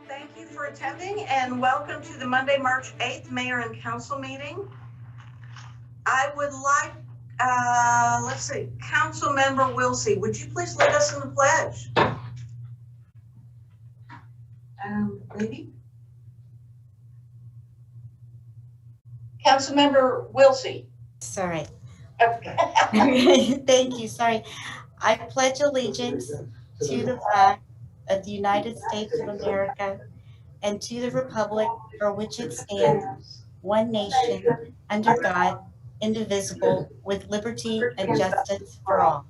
Thank you for attending and welcome to the Monday, March 8th Mayor and Council meeting. I would like, Council Member Wilsey, would you please lead us in the pledge? Lady? Council Member Wilsey. Sorry. Okay. Thank you. Sorry. I pledge allegiance to the flag of the United States of America and to the republic for which it stands, one nation, under God, indivisible, with liberty and justice for all.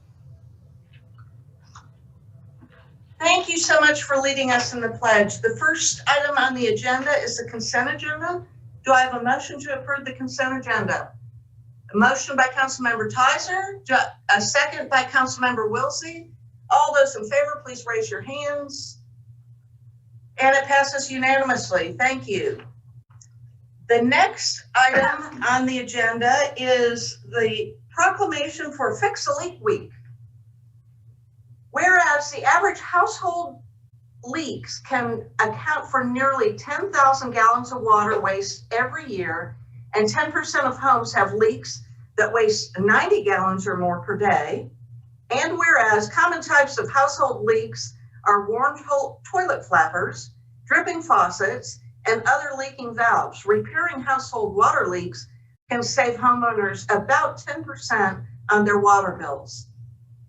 Thank you so much for leading us in the pledge. The first item on the agenda is the consent agenda. Do I have a motion to approve the consent agenda? A motion by Councilmember Tizer, a second by Councilmember Wilsey. All those in favor, please raise your hands. And it passes unanimously. Thank you. The next item on the agenda is the proclamation for Fix a Leak Week. Whereas the average household leaks can account for nearly 10,000 gallons of water waste every year, and 10% of homes have leaks that waste 90 gallons or more per day. And whereas common types of household leaks are worn toilet flappers, dripping faucets, and other leaking valves, repairing household water leaks can save homeowners about 10% on their water bills.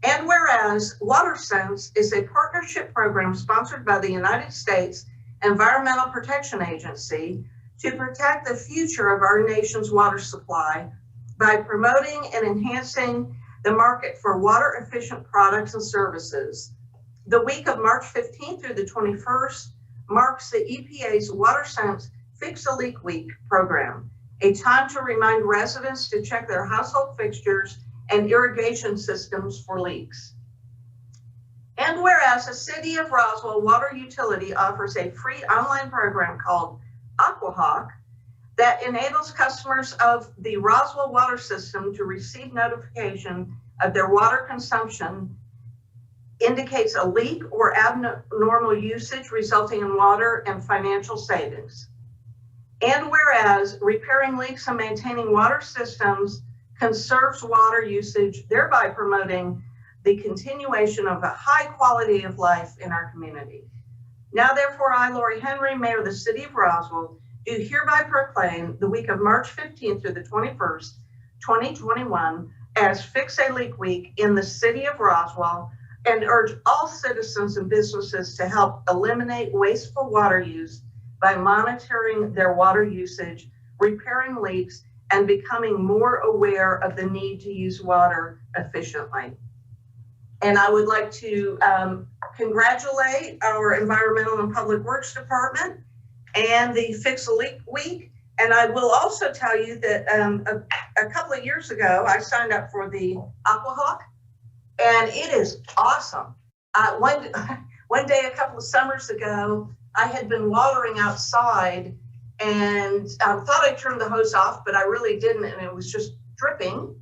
And whereas WaterSense is a partnership program sponsored by the United States Environmental Protection Agency to protect the future of our nation's water supply by promoting and enhancing the market for water efficient products and services. The week of March 15th through the 21st marks the EPA's WaterSense Fix a Leak Week program, a time to remind residents to check their household fixtures and irrigation systems for leaks. And whereas the City of Roswell Water Utility offers a free online program called AquaHawk that enables customers of the Roswell water system to receive notification of their water consumption indicates a leak or abnormal usage resulting in water and financial savings. And whereas repairing leaks and maintaining water systems conserves water usage, thereby promoting the continuation of a high quality of life in our community. Now, therefore, I, Lori Henry, Mayor of the City of Roswell, do hereby proclaim the week of March 15th through the 21st, 2021 as Fix a Leak Week in the City of Roswell, and urge all citizens and businesses to help eliminate wasteful water use by monitoring their water usage, repairing leaks, and becoming more aware of the need to use water efficiently. And I would like to congratulate our Environmental and Public Works Department and the Fix a Leak Week. And I will also tell you that a couple of years ago, I signed up for the AquaHawk, and it is awesome. One day, a couple of summers ago, I had been watering outside and I thought I turned the hose off, but I really didn't, and it was just dripping.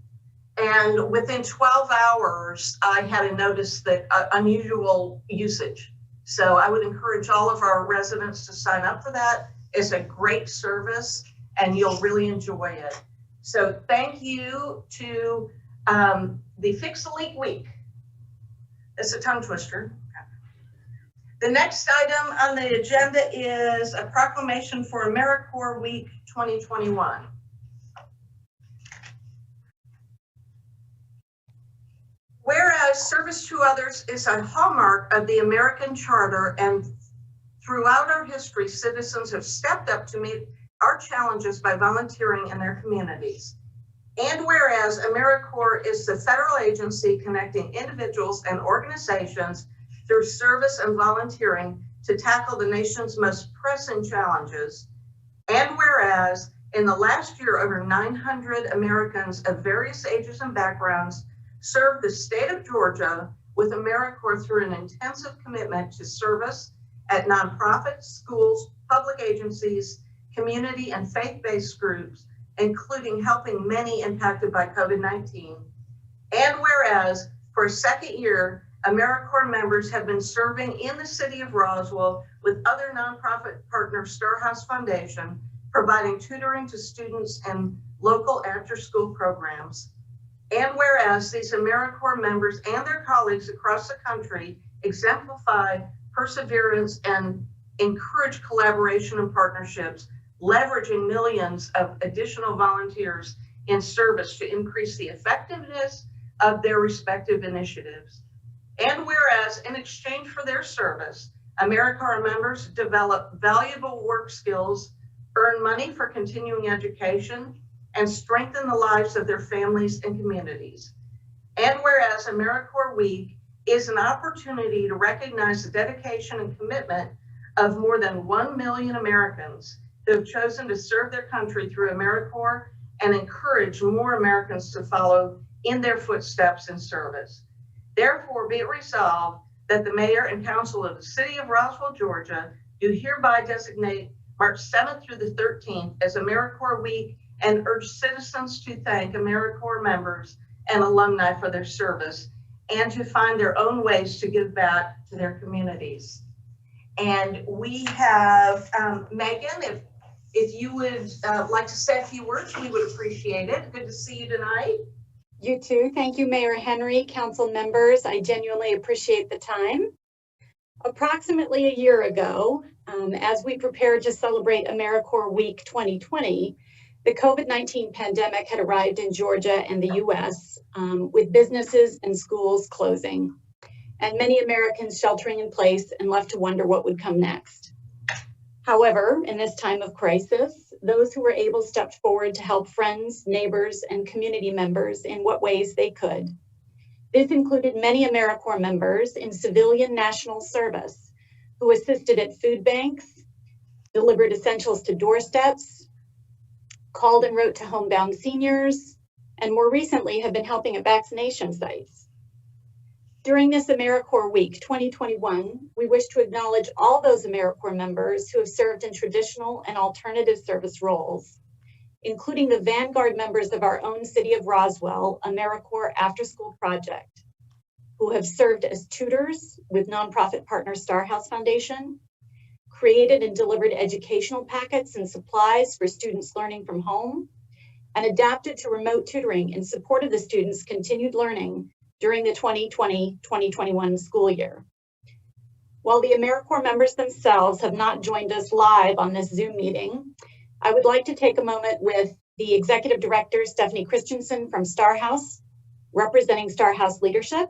And within 12 hours, I had a notice that unusual usage. So I would encourage all of our residents to sign up for that. It's a great service and you'll really enjoy it. So thank you to the Fix a Leak Week. It's a tongue twister. The next item on the agenda is a proclamation for AmeriCorps Week 2021. Whereas service to others is a hallmark of the American Charter, and throughout our history, citizens have stepped up to meet our challenges by volunteering in their communities. And whereas AmeriCorps is the federal agency connecting individuals and organizations through service and volunteering to tackle the nation's most pressing challenges. And whereas in the last year, over 900 Americans of various ages and backgrounds served the state of Georgia with AmeriCorps through an intensive commitment to service at nonprofits, schools, public agencies, community and faith-based groups, including helping many impacted by COVID-19. And whereas for a second year, AmeriCorps members have been serving in the city of Roswell with other nonprofit partner Starhouse Foundation, providing tutoring to students and local after-school programs. And whereas these AmeriCorps members and their colleagues across the country exemplify perseverance and encourage collaboration and partnerships, leveraging millions of additional volunteers in service to increase the effectiveness of their respective initiatives. And whereas in exchange for their service, AmeriCorps members develop valuable work skills, earn money for continuing education, and strengthen the lives of their families and communities. And whereas AmeriCorps Week is an opportunity to recognize the dedication and commitment of more than 1 million Americans who have chosen to serve their country through AmeriCorps and encourage more Americans to follow in their footsteps in service. Therefore, be it resolved that the mayor and council of the city of Roswell, Georgia, do hereby designate March 7th through the 13th as AmeriCorps Week and urge citizens to thank AmeriCorps members and alumni for their service and to find their own ways to give back to their communities. And we have Megan, if you would like to say a few words, we would appreciate it. Good to see you tonight. You too. Thank you, Mayor Henry, council members. I genuinely appreciate the time. Approximately a year ago, as we prepared to celebrate AmeriCorps Week 2020, the COVID-19 pandemic had arrived in Georgia and the US, with businesses and schools closing, and many Americans sheltering in place and left to wonder what would come next. However, in this time of crisis, those who were able stepped forward to help friends, neighbors, and community members in what ways they could. This included many AmeriCorps members in civilian national service who assisted at food banks, delivered essentials to doorsteps, called and wrote to homebound seniors, and more recently have been helping at vaccination sites. During this AmeriCorps Week 2021, we wish to acknowledge all those AmeriCorps members who have served in traditional and alternative service roles, including the vanguard members of our own city of Roswell AmeriCorps After School Project, who have served as tutors with nonprofit partner Starhouse Foundation, created and delivered educational packets and supplies for students learning from home, and adapted to remote tutoring in support of the students' continued learning during the 2020-2021 school year. While the AmeriCorps members themselves have not joined us live on this Zoom meeting, I would like to take a moment with the Executive Director, Stephanie Christensen from Starhouse, representing Starhouse leadership,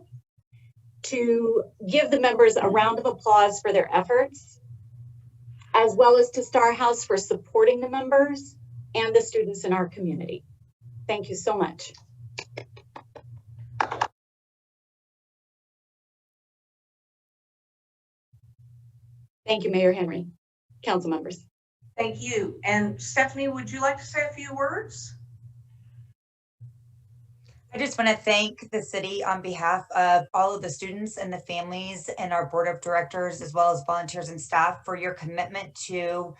to give the members a round of applause for their efforts, as well as to Starhouse for supporting the members and the students in our community. Thank you so much. Thank you, Mayor Henry, council members. Thank you. And Stephanie, would you like to say a few words? I just want to thank the city on behalf of all of the students and the families and our board of directors, as well as volunteers and staff, for your commitment to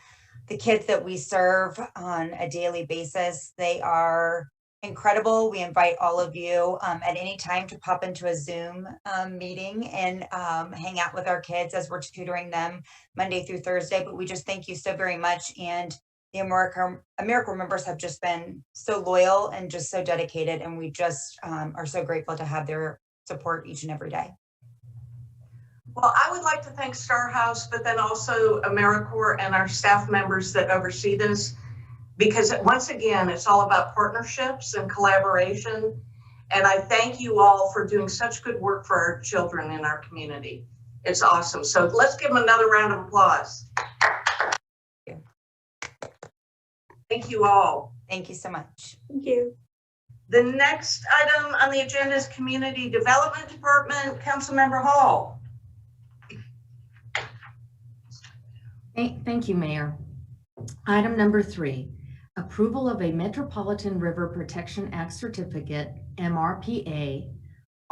the kids that we serve on a daily basis. They are incredible. We invite all of you at any time to pop into a Zoom meeting and hang out with our kids as we're tutoring them Monday through Thursday. But we just thank you so very much. And the AmeriCorps members have just been so loyal and just so dedicated. And we just are so grateful to have their support each and every day. Well, I would like to thank Starhouse, but then also AmeriCorps and our staff members that oversee this, because once again, it's all about partnerships and collaboration. And I thank you all for doing such good work for our children in our community. It's awesome. So let's give them another round of applause. Thank you all. Thank you so much. Thank you. The next item on the agenda is Community Development Department. Councilmember Hall. Thank you, Mayor. Item number 3, approval of a Metropolitan River Protection Act certificate, MRPA,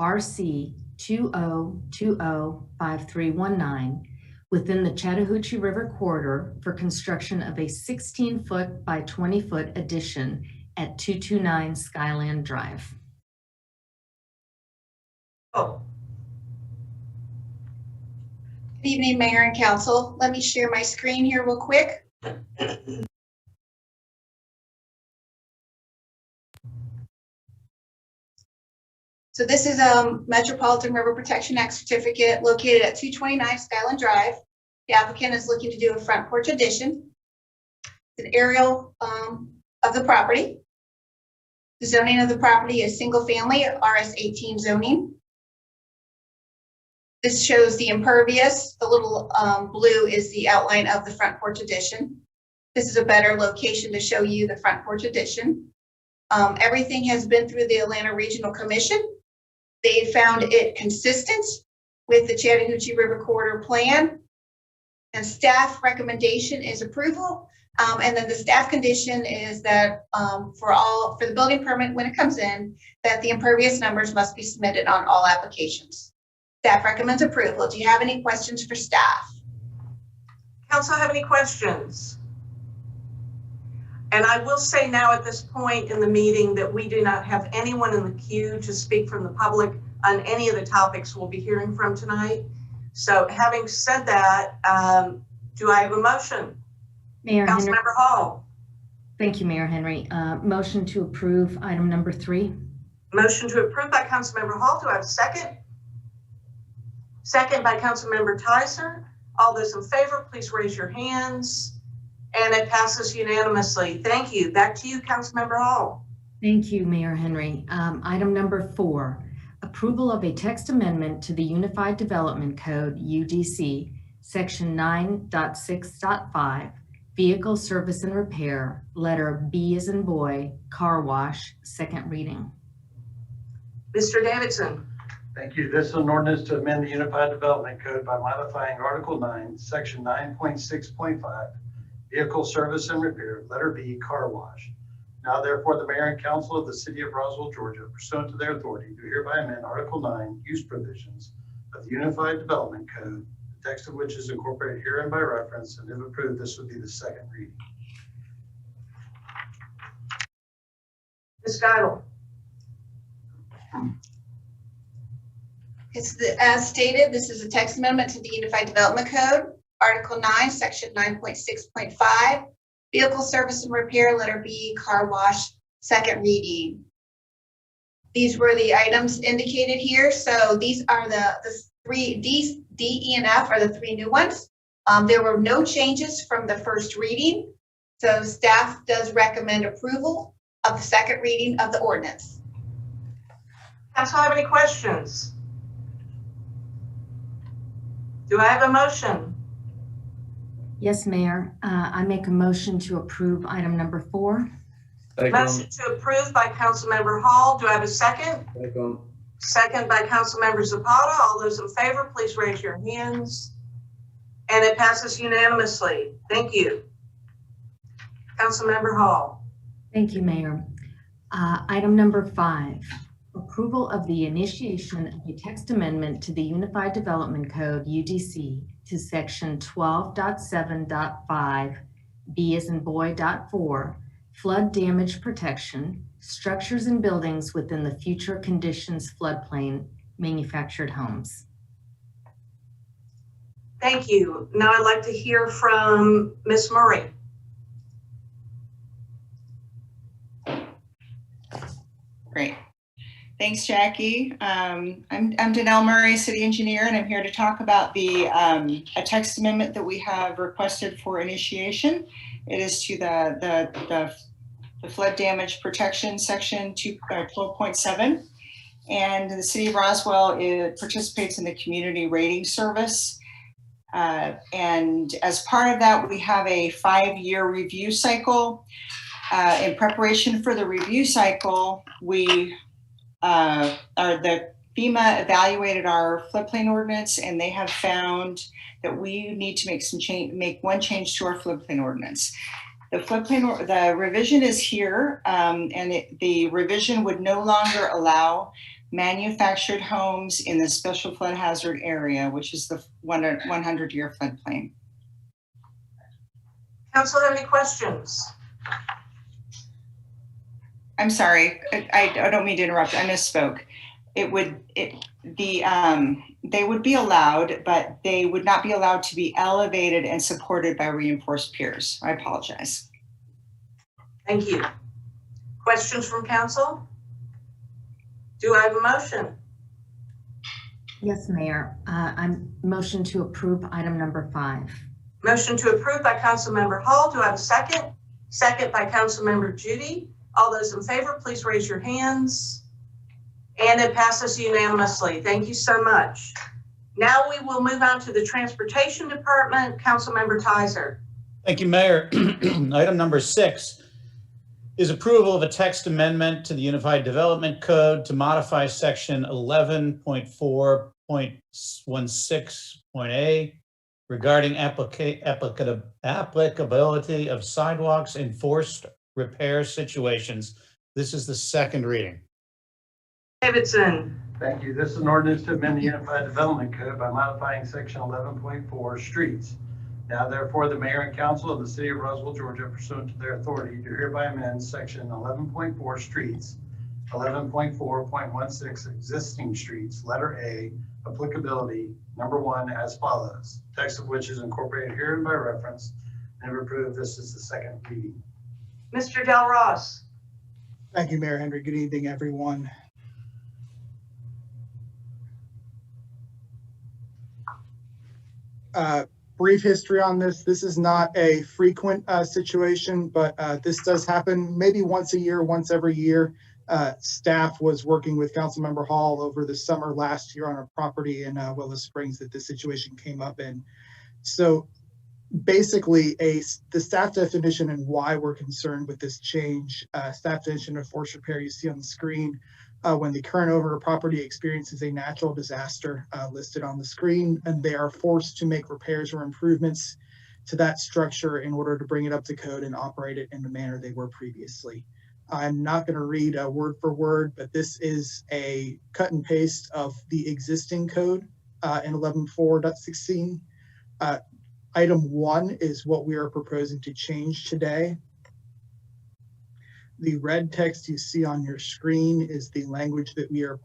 RC 20205319, within the Chattahoochee River corridor for construction of a 16-foot by 20-foot addition at 229 Skyland Drive. Oh, Good evening, Mayor and Council. Let me share my screen here real quick. So this is a Metropolitan River Protection Act certificate located at 229 Skyland Drive. The applicant is looking to do a front porch addition. An aerial of the property. The zoning of the property is single family RS18 zoning. This shows the impervious. The little blue is the outline of the front porch addition. This is a better location to show you the front porch addition. Everything has been through the Atlanta Regional Commission. They found it consistent with the Chattahoochee River Corridor Plan. And staff recommendation is approval. And then the staff condition is that for the building permit when it comes in, that the impervious numbers must be submitted on all applications. Staff recommends approval. Do you have any questions for staff? Council have any questions? And I will say now at this point in the meeting that we do not have anyone in the queue to speak from the public on any of the topics we'll be hearing from tonight. So having said that, do I have a motion? Mayor Henry. Councilmember Hall. Thank you, Mayor Henry. Motion to approve item number 3. Motion to approve by Councilmember Hall. Do I have a second? Second by Councilmember Tyser. All those in favor, please raise your hands. And it passes unanimously. Thank you. Back to you, Councilmember Hall. Thank you, Mayor Henry. Item number 4, approval of a text amendment to the Unified Development Code, UDC, section 9.6.5, vehicle service and repair, letter B as in boy, car wash, second reading. Mr. Davidson. Thank you. This is an ordinance to amend the Unified Development Code by modifying Article 9, Section 9.6.5, vehicle service and repair, letter B, car wash. Now therefore, the Mayor and Council of the City of Roswell, Georgia, pursuant to their authority, do hereby amend Article 9, use provisions of the Unified Development Code, the text of which is incorporated herein by reference, and if approved, this would be the second reading. Ms. Geidel. As stated, this is a text amendment to the Unified Development Code, Article 9, Section 9.6.5, vehicle service and repair, letter B, car wash, second reading. These were the items indicated here. So these are the three, D, E, and F are the 3 new ones. There were no changes from the first reading. So staff does recommend approval of the second reading of the ordinance. Council have any questions? Do I have a motion? Yes, Mayor. I make a motion to approve item number 4. Motion to approve by Councilmember Hall. Do I have a second? Second. Second by Councilmember Zapata. All those in favor, please raise your hands. And it passes unanimously. Thank you. Councilmember Hall. Thank you, Mayor. Item number 5, approval of the initiation of a text amendment to the Unified Development Code, UDC, to section 12.7.5, B as in boy, .4, flood damage protection, structures and buildings within the future conditions floodplain, manufactured homes. Thank you. Now I'd like to hear from Ms. Murray. Great. Thanks, Jackie. I'm Danelle Murray, City Engineer, and I'm here to talk about the a text amendment that we have requested for initiation. It is to the flood damage protection section 12.7, and the City of Roswell participates in the community rating service. And as part of that, we have a 5-year review cycle. In preparation for the review cycle, the FEMA evaluated our floodplain ordinance, and they have found that we need to make one change to our floodplain ordinance. The revision is here, and the revision would no longer allow manufactured homes in the special flood hazard area, which is the 100-year floodplain. Council, have any questions? I'm sorry, I don't mean to interrupt. I misspoke. they would be allowed, but they would not be allowed to be elevated and supported by reinforced piers. I apologize. Thank you. Questions from council? Do I have a motion? Yes, Mayor. I'm motion to approve item number 5. Motion to approve by Councilmember Hall. Do I have a second? Second by Councilmember Judy. All those in favor, please raise your hands. And it passes unanimously. Thank you so much. Now we will move on to the Transportation Department. Councilmember Tizer. Thank you, Mayor. Item number 6 is approval of a text amendment to the Unified Development Code to modify section 11.4.16.a regarding applicability of sidewalks in forced repair situations. This is the second reading. Davidson. Thank you. This is an ordinance to amend the Unified Development Code by modifying section 11.4 streets. Now therefore, the mayor and council of the city of Roswell, Georgia, pursuant to their authority, do hereby amend section 11.4 streets, 11.4.16 existing streets, letter A, applicability, number 1, as follows. Text of which is incorporated herein by reference, and if approved, this is the second reading. Mr. Del Ross. Thank you, Mayor Henry. Good evening, everyone. Brief history on this. This is not a frequent situation, but this does happen maybe once a year, once every year. Staff was working with Councilmember Hall over the summer last year on a property in Willow Springs that this situation came up in. So basically, the staff definition and why we're concerned with this change, staff definition of forced repair you see on the screen. When the current owner of property experiences a natural disaster listed on the screen, and they are forced to make repairs or improvements to that structure in order to bring it up to code and operate it in the manner they were previously. I'm not going to read word for word, but this is a cut and paste of the existing code in 11.4.16. Item 1 is what we are proposing to change today. The red text you see on your screen is the language that we are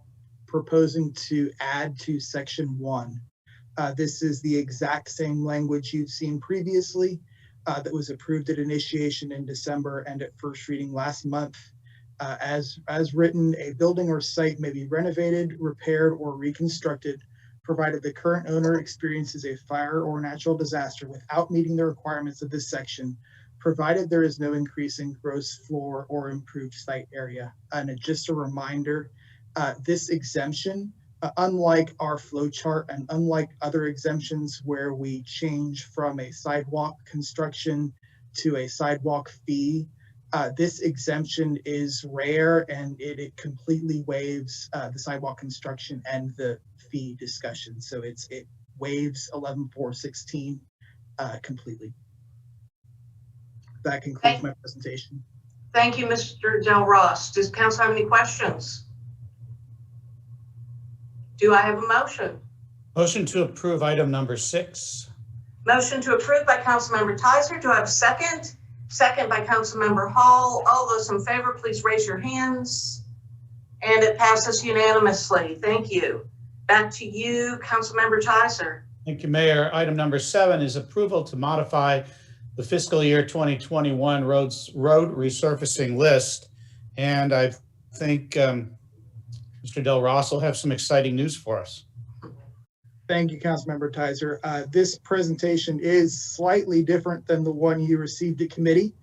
proposing to add to section 1. This is the exact same language you've seen previously that was approved at initiation in December and at first reading last month. As written, a building or site may be renovated, repaired, or reconstructed, provided the current owner experiences a fire or natural disaster without meeting the requirements of this section, provided there is no increase in gross floor or improved site area. And just a reminder, this exemption, unlike our flow chart and unlike other exemptions where we change from a sidewalk construction to a sidewalk fee, this exemption is rare and it completely waives the sidewalk construction and the fee discussion. So it waives 11.4.16 completely. That concludes my presentation. Thank you, Mr. Del Ross. Does council have any questions? Do I have a motion? Motion to approve item number 6. Motion to approve by Councilmember Tizer. Do I have a second? Second by Councilmember Hall. All those in favor, please raise your hands. And it passes unanimously. Thank you. Back to you, Councilmember Tizer. Thank you, Mayor. Item number 7 is approval to modify the fiscal year 2021 road resurfacing list. And I think Mr. Del Ross will have some exciting news for us. Thank you, Councilmember Tizer. This presentation is slightly different than the one you received at committee.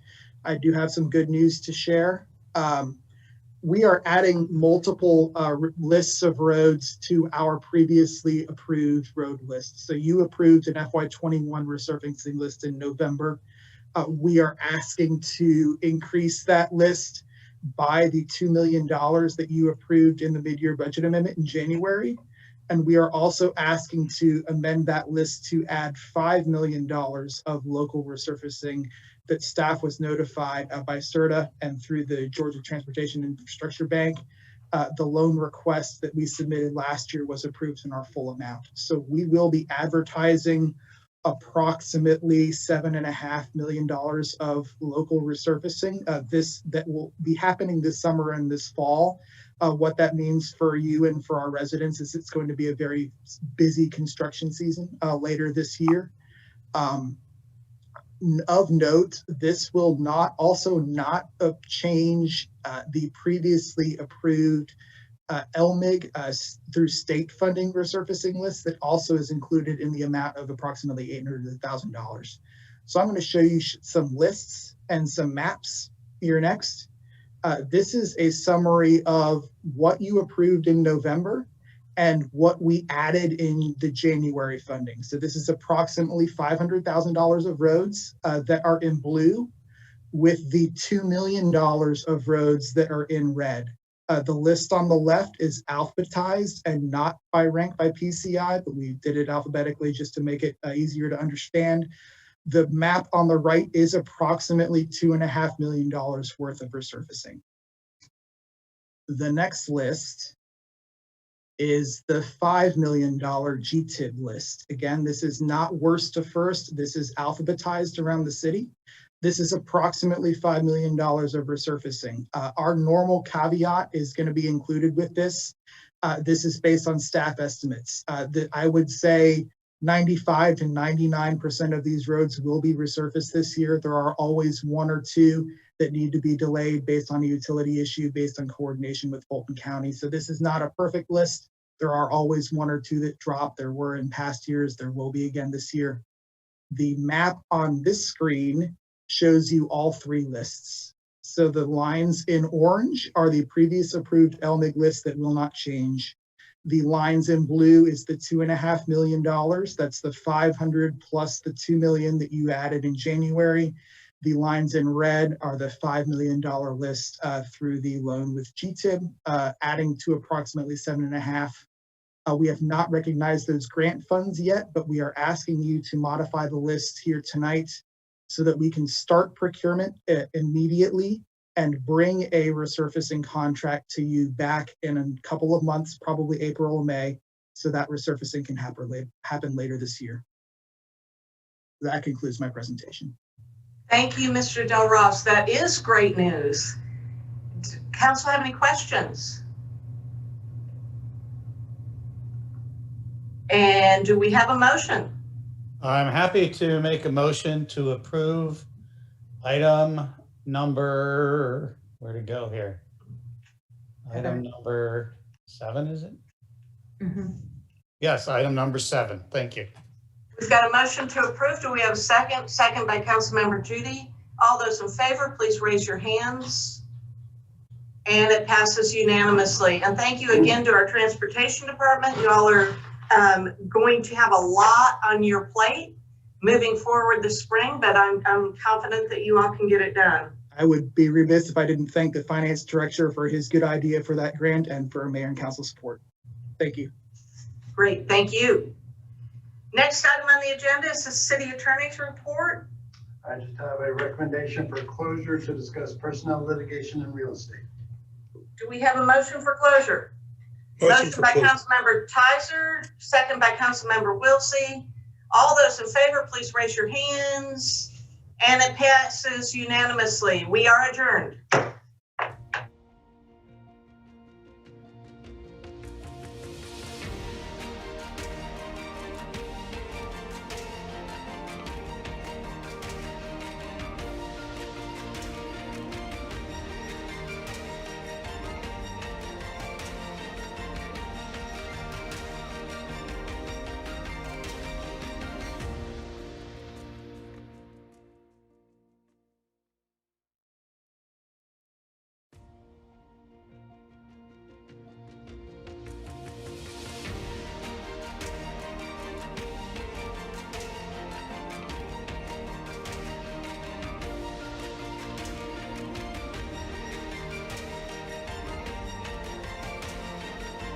I do have some good news to share. We are adding multiple lists of roads to our previously approved road list. So you approved an FY21 resurfacing list in November. We are asking to increase that list by the $2 million that you approved in the mid-year budget amendment in January. And we are also asking to amend that list to add $5 million of local resurfacing that staff was notified by CERTA and through the Georgia Transportation Infrastructure Bank. The loan request that we submitted last year was approved in our full amount. So we will be advertising approximately $7.5 million of local resurfacing. That will be happening this summer and this fall. What that means for you and for our residents is it's going to be a very busy construction season later this year. Of note, this will not change the previously approved LMIG through state funding resurfacing list that also is included in the amount of approximately $800,000. So I'm going to show you some lists and some maps here next. This is a summary of what you approved in November and what we added in the January funding. So this is approximately $500,000 of roads that are in blue, with the $2 million of roads that are in red. The list on the left is alphabetized and not by rank by PCI, but we did it alphabetically just to make it easier to understand. The map on the right is approximately $2.5 million worth of resurfacing. The next list is the $5 million GTIB list. Again, this is not worst to first. This is alphabetized around the city. This is approximately $5 million of resurfacing. Our normal caveat is going to be included with this. This is based on staff estimates. I would say 95 to 99% of these roads will be resurfaced this year. There are always one or two that need to be delayed based on a utility issue, based on coordination with Fulton County. So this is not a perfect list. There are always one or two that drop. There were in past years. There will be again this year. The map on this screen shows you all three lists. So the lines in orange are the previous approved LMIG list that will not change. The lines in blue is the $2.5 million. That's the 500 plus the 2 million that you added in January. The lines in red are the $5 million list through the loan with GTIB, adding to approximately 7.5. We have not recognized those grant funds yet, but we are asking you to modify the list here tonight so that we can start procurement immediately and bring a resurfacing contract to you back in a couple of months, probably April or May, so that resurfacing can happen later this year. That concludes my presentation. Thank you, Mr. Del Ross. That is great news. Council have any questions? And do we have a motion? I'm happy to make a motion to approve item number, where to go here? Item number 7, is it? Mm-hmm. Yes, item number 7. Thank you. We've got a motion to approve. Do we have a second? Second by Councilmember Judy. All those in favor, please raise your hands. And it passes unanimously. And thank you again to our transportation department. Y'all are going to have a lot on your plate moving forward this spring, but I'm confident that you all can get it done. I would be remiss if I didn't thank the finance director for his good idea for that grant and for mayor and council support. Thank you. Great, thank you. Next item on the agenda is the city attorney's report. I just have a recommendation for closure to discuss personnel litigation and real estate. Do we have a motion for closure? Motion by Councilmember Tizer, second by Councilmember Wilsey. All those in favor, please raise your hands. And it passes unanimously. We are adjourned.